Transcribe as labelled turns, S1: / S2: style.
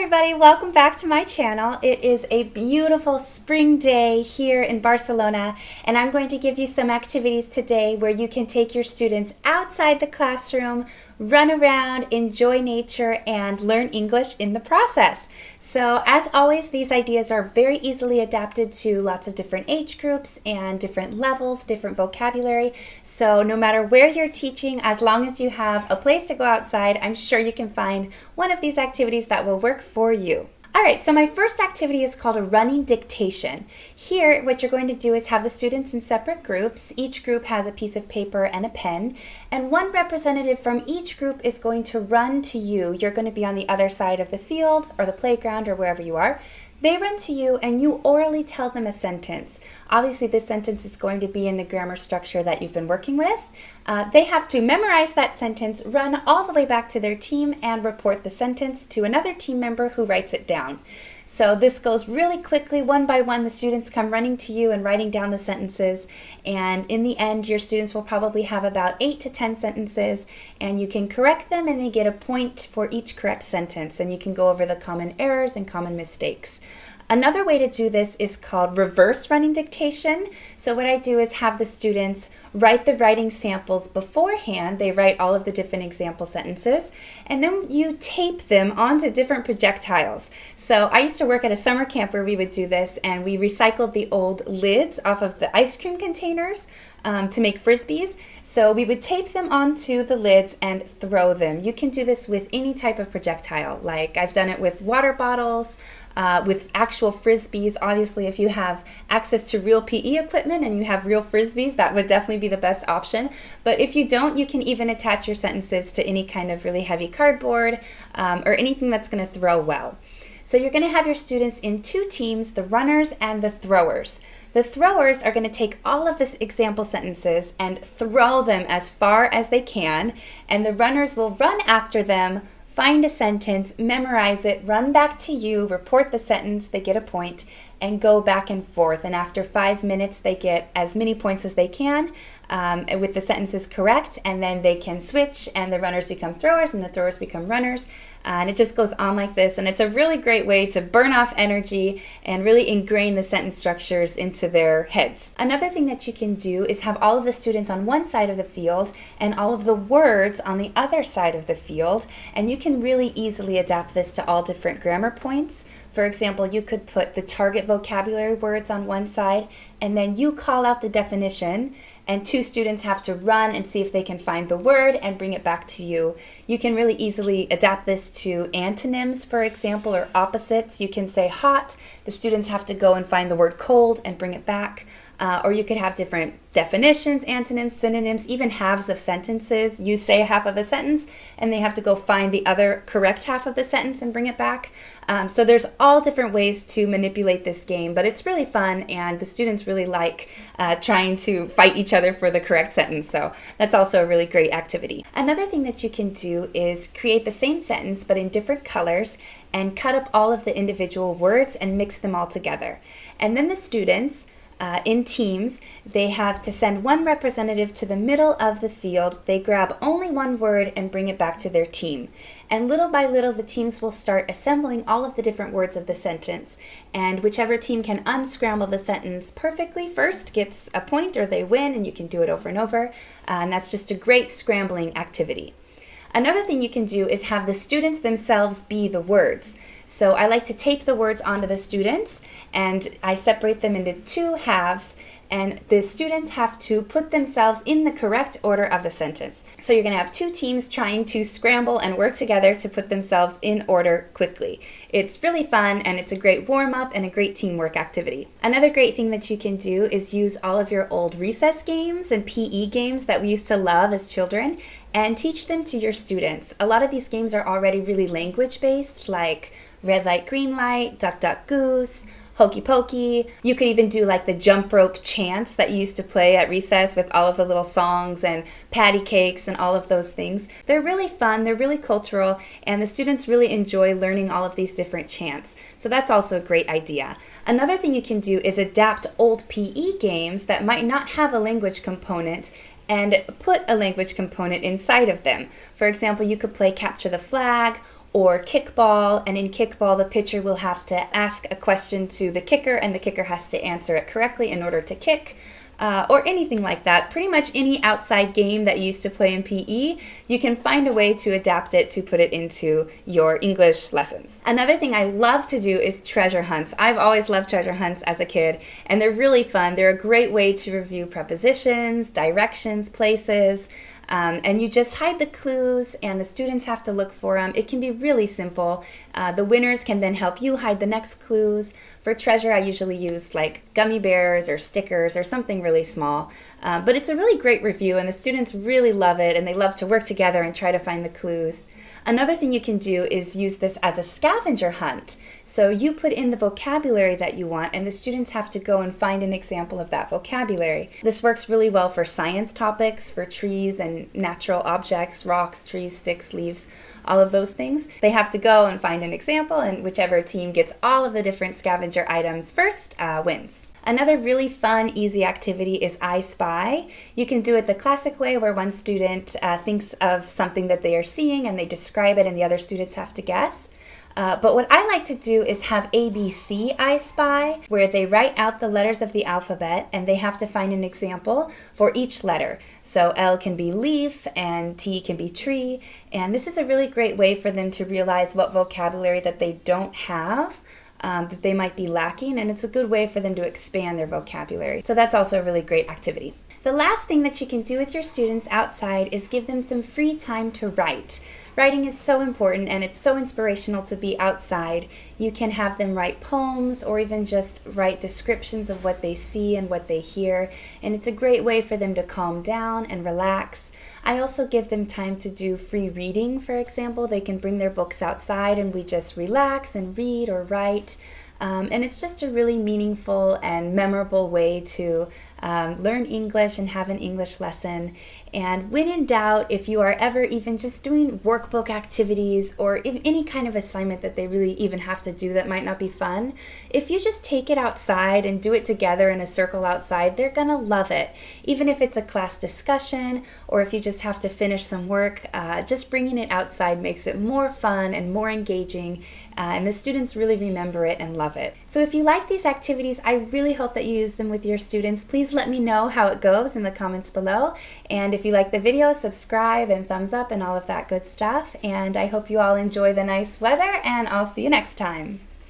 S1: everybody, welcome back to my channel. It is a beautiful spring day here in Barcelona, and I'm going to give you some activities today where you can take your students outside the classroom, run around, enjoy nature, and learn English in the process. So as always, these ideas are very easily adapted to lots of different age groups and different levels, different vocabulary. So no matter where you're teaching, as long as you have a place to go outside, I'm sure you can find one of these activities that will work for you. All right, so my first activity is called a running dictation. Here, what you're going to do is have the students in separate groups. Each group has a piece of paper and a pen, and one representative from each group is going to run to you. You're going to be on the other side of the field or the playground or wherever you are. They run to you and you orally tell them a sentence. Obviously, this sentence is going to be in the grammar structure that you've been working with. They have to memorize that sentence, run all the way back to their team, and report the sentence to another team member who writes it down. So this goes really quickly. One by one, the students come running to you and writing down the sentences. And in the end, your students will probably have about 8 to 10 sentences, and you can correct them and they get a point for each correct sentence. And you can go over the common errors and common mistakes. Another way to do this is called reverse running dictation. So what I do is have the students write the writing samples beforehand. They write all of the different example sentences, and then you tape them onto different projectiles. So I used to work at a summer camp where we would do this, and we recycled the old lids off of the ice cream containers to make frisbees. So we would tape them onto the lids and throw them. You can do this with any type of projectile. Like I've done it with water bottles, with actual frisbees. Obviously, if you have access to real PE equipment and you have real frisbees, that would definitely be the best option. But if you don't, you can even attach your sentences to any kind of really heavy cardboard or anything that's going to throw well. So you're going to have your students in two teams, the runners and the throwers. The throwers are going to take all of these example sentences and throw them as far as they can, and the runners will run after them, find a sentence, memorize it, run back to you, report the sentence, they get a point, and go back and forth. And after 5 minutes, they get as many points as they can with the sentences correct, and then they can switch, and the runners become throwers, and the throwers become runners. And it just goes on like this, and it's a really great way to burn off energy and really ingrain the sentence structures into their heads. Another thing that you can do is have all of the students on one side of the field and all of the words on the other side of the field, and you can really easily adapt this to all different grammar points. For example, you could put the target vocabulary words on one side, and then you call out the definition, and two students have to run and see if they can find the word and bring it back to you. You can really easily adapt this to antonyms, for example, or opposites. You can say hot, the students have to go and find the word cold and bring it back. Or you could have different definitions, antonyms, synonyms, even halves of sentences. You say half of a sentence and they have to go find the other correct half of the sentence and bring it back. So there's all different ways to manipulate this game, but it's really fun, and the students really like trying to fight each other for the correct sentence. So that's also a really great activity. Another thing that you can do is create the same sentence but in different colors and cut up all of the individual words and mix them all together. And then the students in teams, they have to send one representative to the middle of the field. They grab only one word and bring it back to their team. And little by little, the teams will start assembling all of the different words of the sentence. And whichever team can unscramble the sentence perfectly first gets a point, or they win, and you can do it over and over. And that's just a great scrambling activity. Another thing you can do is have the students themselves be the words. So I like to tape the words onto the students, and I separate them into two halves, and the students have to put themselves in the correct order of the sentence. So you're going to have two teams trying to scramble and work together to put themselves in order quickly. It's really fun, and it's a great warm-up and a great teamwork activity. Another great thing that you can do is use all of your old recess games and PE games that we used to love as children and teach them to your students. A lot of these games are already really language-based, like red light, green light, duck, duck, goose, hokey pokey. You could even do like the jump rope chants that you used to play at recess with all of the little songs and patty cakes and all of those things. They're really fun, they're really cultural, and the students really enjoy learning all of these different chants. So that's also a great idea. Another thing you can do is adapt old PE games that might not have a language component and put a language component inside of them. For example, you could play capture the flag or kickball, and in kickball the pitcher will have to ask a question to the kicker and the kicker has to answer it correctly in order to kick. Or anything like that. Pretty much any outside game that you used to play in PE, you can find a way to adapt it to put it into your English lessons. Another thing I love to do is treasure hunts. I've always loved treasure hunts as a kid, and they're really fun. They're a great way to review prepositions, directions, places, and you just hide the clues and the students have to look for them. It can be really simple. The winners can then help you hide the next clues. For treasure, I usually use like gummy bears or stickers or something really small. But it's a really great review and the students really love it and they love to work together and try to find the clues. Another thing you can do is use this as a scavenger hunt. So you put in the vocabulary that you want and the students have to go and find an example of that vocabulary. This works really well for science topics, for trees and natural objects, rocks, trees, sticks, leaves, all of those things. They have to go and find an example, and whichever team gets all of the different scavenger items first wins. Another really fun, easy activity is I Spy. You can do it the classic way where one student thinks of something that they are seeing and they describe it and the other students have to guess. But what I like to do is have ABC I Spy, where they write out the letters of the alphabet and they have to find an example for each letter. So L can be leaf and T can be tree. And this is a really great way for them to realize what vocabulary that they don't have, that they might be lacking, and it's a good way for them to expand their vocabulary. So that's also a really great activity. The last thing that you can do with your students outside is give them some free time to write. Writing is so important and it's so inspirational to be outside. You can have them write poems or even just write descriptions of what they see and what they hear, and it's a great way for them to calm down and relax. I also give them time to do free reading, for example. They can bring their books outside and we just relax and read or write. And it's just a really meaningful and memorable way to learn English and have an English lesson. And when in doubt, if you are ever even just doing workbook activities or any kind of assignment that they really even have to do that might not be fun, if you just take it outside and do it together in a circle outside, they're gonna love it. Even if it's a class discussion or if you just have to finish some work, just bringing it outside makes it more fun and more engaging, and the students really remember it and love it. So if you like these activities, I really hope that you use them with your students. Please let me know how it goes in the comments below. And if you like the video, subscribe and thumbs up and all of that good stuff. And I hope you all enjoy the nice weather, and I'll see you next time.